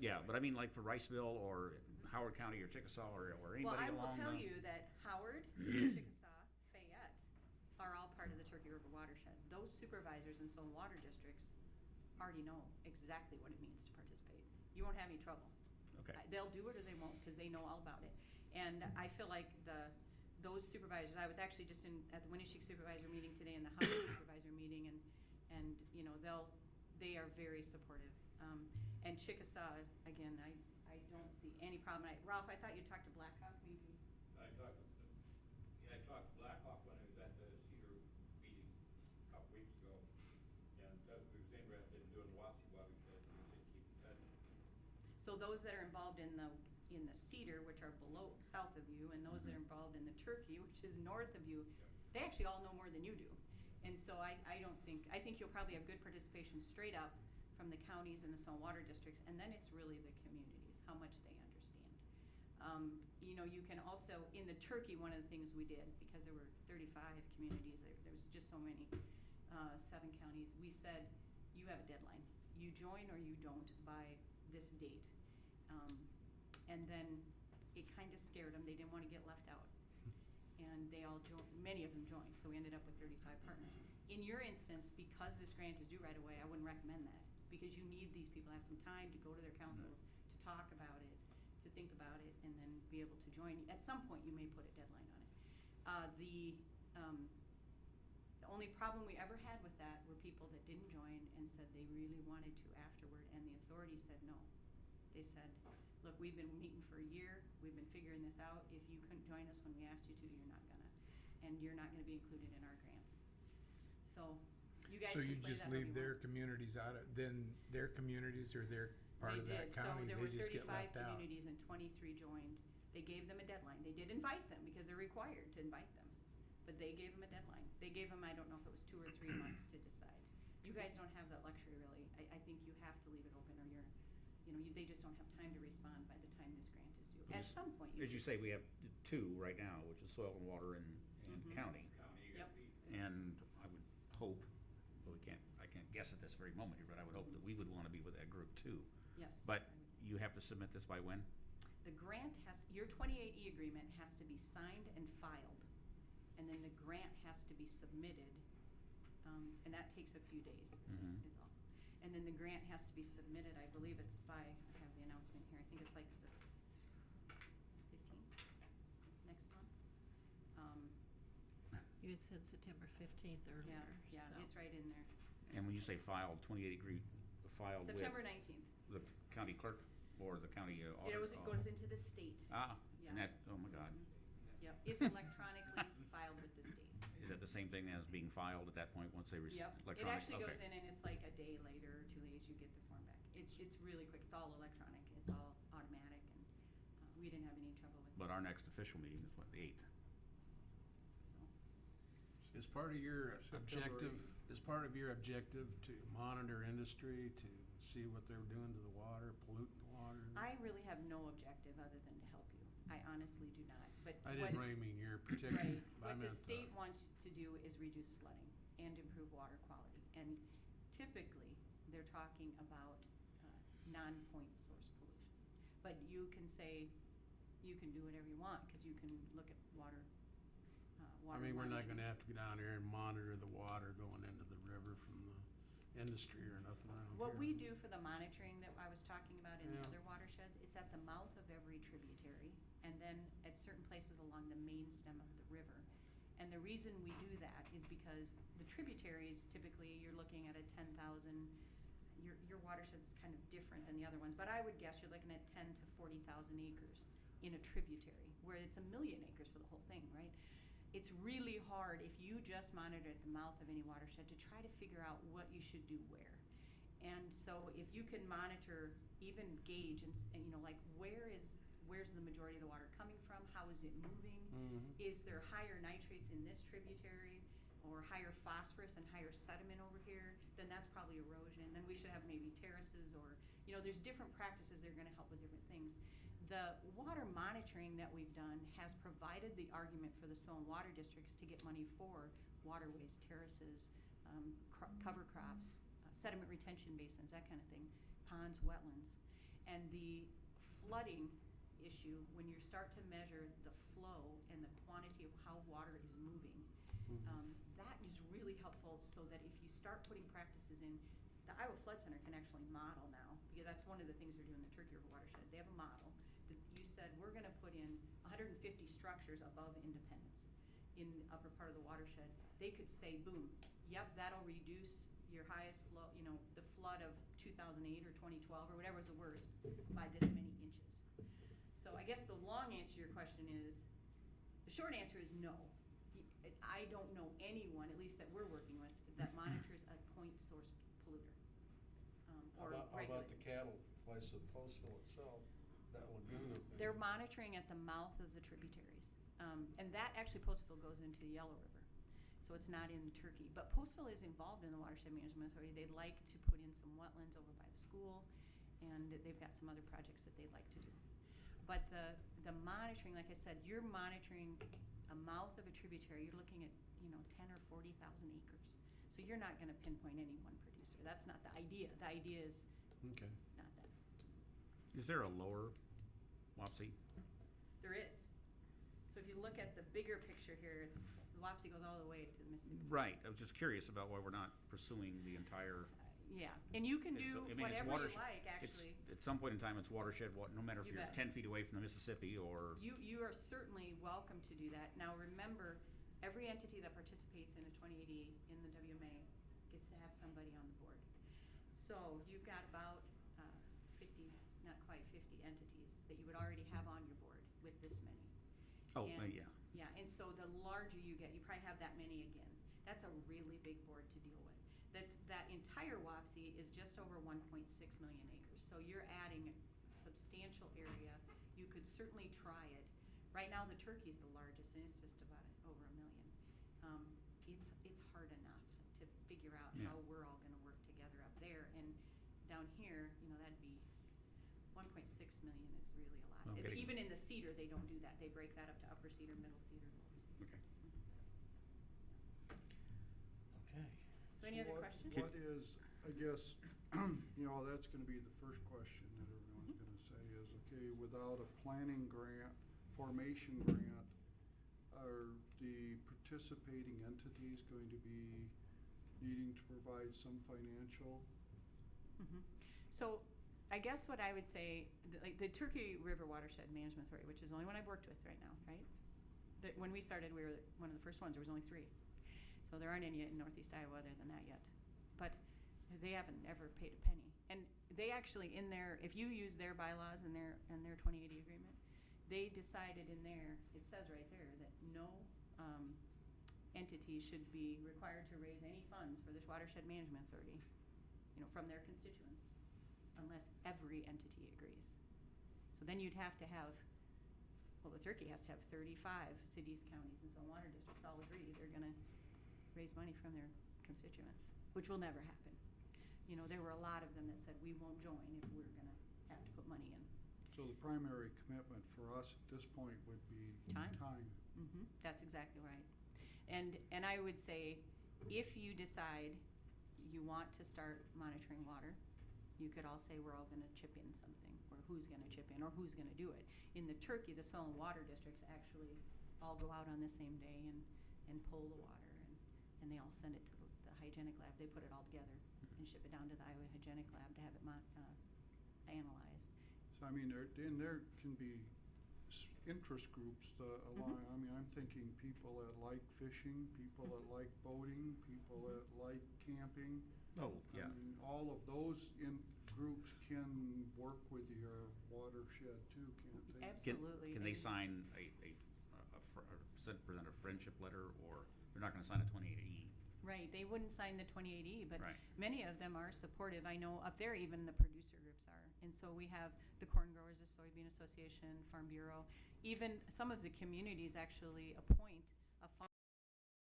Yeah, but I mean like for Riceville or Howard County or Chickasaw or Well, anybody I will along tell the- you that Howard, Chickasaw, Fayette are all part of the Turkey River watershed. Those supervisors in soil and water districts already know exactly what it means to participate. You won't have any trouble. Okay. They'll do it or they won't because they know all about it. And I feel like those supervisors, I was actually just at the Winneshiek supervisor meeting today and the Howard supervisor meeting, and you know, they are very supportive. And Chickasaw, again, I don't see any problem. Ralph, I thought you talked to Blackhawk maybe. I talked to Blackhawk when I was at the Cedar meeting a couple weeks ago, and we was interested in doing the Wassy Water, because we said keep it touching. So those that are involved in the Cedar, which are south of you, and those that are involved in the Turkey, which is north of you, they actually all know more than you do. And so I think you'll probably have good participation straight up from the counties and the soil and water districts, and then it's really the communities, how much they understand. You know, you can also, in the Turkey, one of the things we did, because there were 35 communities, there was just so many, 7 counties, we said, you have a deadline. You join or you don't by this date. And then it kind of scared them. They didn't want to get left out. And they all joined, many of them joined, so we ended up with 35 partners. In your instance, because this grant is due right away, I wouldn't recommend that, because you need these people to have some time to go to their councils, to talk about it, to think about it, and then be able to join. At some point, you may put a deadline on it. The only problem we ever had with that were people that didn't join and said they really wanted to afterward, and the authorities said no. They said, look, we've been meeting for a year, we've been figuring this out. If you couldn't join us when we asked you to, you're not gonna. And you're not gonna be included in our grants. So you guys So can you play just that however leave you their want. communities out of, then their communities or their part of that county, So there they were just get 35 left out? communities and 23 joined. They gave them a deadline. They did invite them because they're required to invite them. But they gave them a deadline. They gave them, I don't know if it was 2 or 3 months to decide. You guys don't have that luxury really. I think you have to leave it open, or they just don't have time to respond by the time this grant is due. At some point, As you say, we have 2 right now, which is soil and water and county. County, you Yep. got me. And I would hope, well, I can't guess at this very moment here, but I would hope that we would want to be with that group too. Yes. But you have to submit this by when? The grant your 28E agreement has to be signed and filed, and then the grant has to be submitted, and that takes a few days, is all. And then the grant has to be submitted, I believe it's by, I have the announcement here, I think it's like the 15th, next month. You had said September 15th earlier. Yeah, so. it's right in there. And when you say filed, 28 agree, filed with? September 19th. The county clerk or the county auditor? It goes into the state. Ah, Yeah. and that, oh my God. Yep, it's electronically filed with the state. Is that the same thing as being filed at that point once they receive Yep, electronic? it actually goes Okay. in and it's like a day later or 2 days you get the form back. It's really quick, it's all electronic, it's all automatic, and we didn't have any trouble with it. But our next official meeting is what, the 8th? So, Is part of your September objective to monitor industry, to see what they're doing to the water, polluting the water? I really have no objective other than to help you. I honestly do not, but. I didn't really mean your particular. Right, I what the meant state wants to do is reduce flooding and improve water quality. And typically, they're talking about non-point source pollution. But you can say, you can do whatever you want, because you can look at water I mean, we're not monitoring. gonna have to go down there and monitor the water going into the river from the industry or nothing around here. What we do for the monitoring that I was talking about in the Yeah. other watersheds, it's at the mouth of every tributary, and then at certain places along the main stem of the river. And the reason we do that is because the tributaries, typically, you're looking at a 10,000, your watershed's kind of different than the other ones, but I would guess you're looking at 10 to 40,000 acres in a tributary, where it's 1 million acres for the whole thing, right? It's really hard if you just monitor at the mouth of any watershed to try to figure out what you should do where. And so if you can monitor, even gauge, and like where's the majority of the water coming from? How is it moving? Is there higher nitrates in this tributary, or higher phosphorus and higher sediment over here? Then that's probably erosion. Then we should have maybe terraces, or there's different practices that are going to help with different things. The water monitoring that we've done has provided the argument for the soil and water districts to get money for waterways, terraces, cover crops, sediment retention basins, that kind of thing, ponds, wetlands. And the flooding issue, when you start to measure the flow and the quantity of how water is moving, that is really helpful so that if you start putting practices in, the Iowa Flood Center can actually model now, because that's one of the things they're doing in the Turkey River watershed. They have a model that you said, we're going to put in 150 structures above Independence in the upper part of the watershed. They could say, boom, yep, that'll reduce your highest flow, the flood of 2008 or 2012 or whatever was the worst by this many inches. So I guess the long answer to your question is, the short answer is no. I don't know anyone, at least that we're working with, that monitors a point source polluter. How about the cattle place of Postville itself, that Laguna thing? They're monitoring at the mouth of the tributaries. And that actually, Postville goes into the Yellow River. So it's not in Turkey. But Postville is involved in the Watershed Management Authority. They'd like to put in some wetlands over by the school, and they've got some other projects that they'd like to do. But the monitoring, like I said, you're monitoring a mouth of a tributary. You're looking at 10 or 40,000 acres. So you're not going to pinpoint any one producer. That's not the idea. The idea is Okay. not that. Is there a lower Wapsie? There is. So if you look at the bigger picture here, the Wapsie goes all the way to the Mississippi. Right, I was just curious about why we're not pursuing the entire. Yeah, and you can do It's whatever you watershed- like, it's- actually. At some point in time, it's watershed, no matter if You you're bet. 10 feet away from the Mississippi or. You are certainly welcome to do that. Now, remember, every entity that participates in a 2080 in the WMA gets to have somebody on the board. So you've got about 50, not quite 50 entities that you would already have on your board with this many. Oh, And- yeah. Yeah, and so the larger you get, you probably have that many again. That's a really big board to deal with. That entire Wapsie is just over 1.6 million acres. So you're adding a substantial area. You could certainly try it. Right now, the Turkey's the largest, and it's just about over 1 million. It's hard enough to figure out Yeah. how we're all going to work together up there. And down here, that'd be 1.6 million is really a lot. Well, getting- Even in the Cedar, they don't do that. They break that up to Upper Cedar, Middle Cedar, Lower Cedar. Okay. Okay. So any other questions? What is, I guess, that's gonna be the first question that everyone's gonna say is, okay, without a planning grant, formation grant, are the participating entities going to be needing to provide some financial? So I guess what I would say, the Turkey River Watershed Management Authority, which is the only one I've worked with right now, right? When we started, we were one of the first ones. There was only 3. So there aren't any in Northeast Iowa other than that yet. But they haven't ever paid a penny. And they actually, if you use their bylaws and their 2080 agreement, they decided in there, it says right there, that no entity should be required to raise any funds for this Watershed Management Authority, from their constituents, unless every entity agrees. So then you'd have to have, the Turkey has to have 35 cities, counties, and so on, water districts all agree they're going to raise money from their constituents, which will never happen. There were a lot of them that said, we won't join if we're going to have to put money in. So the primary commitment for us at this point would be Time. time. That's exactly right. And I would say, if you decide you want to start monitoring water, you could all say we're all going to chip in something, or who's going to chip in, or who's going to do it. In the Turkey, the soil and water districts actually all go out on the same day and pull the water, and they all send it to the hygienic lab. They put it all together and ship it down to the Iowa Hygienic Lab to have it analyzed. So, there can be interest groups along, I'm thinking people that like fishing, people that like boating, people that like camping. Oh, yeah. All of those groups can work with your watershed too, can't they? Absolutely. Can they sign present a friendship letter, or they're not going to sign a 28E? Right, they wouldn't sign the 28E, but Right. many of them are supportive. I know up there even the producer groups are. And so we have the Corn Growers, the Soybean Association, Farm Bureau. Even some of the communities actually appoint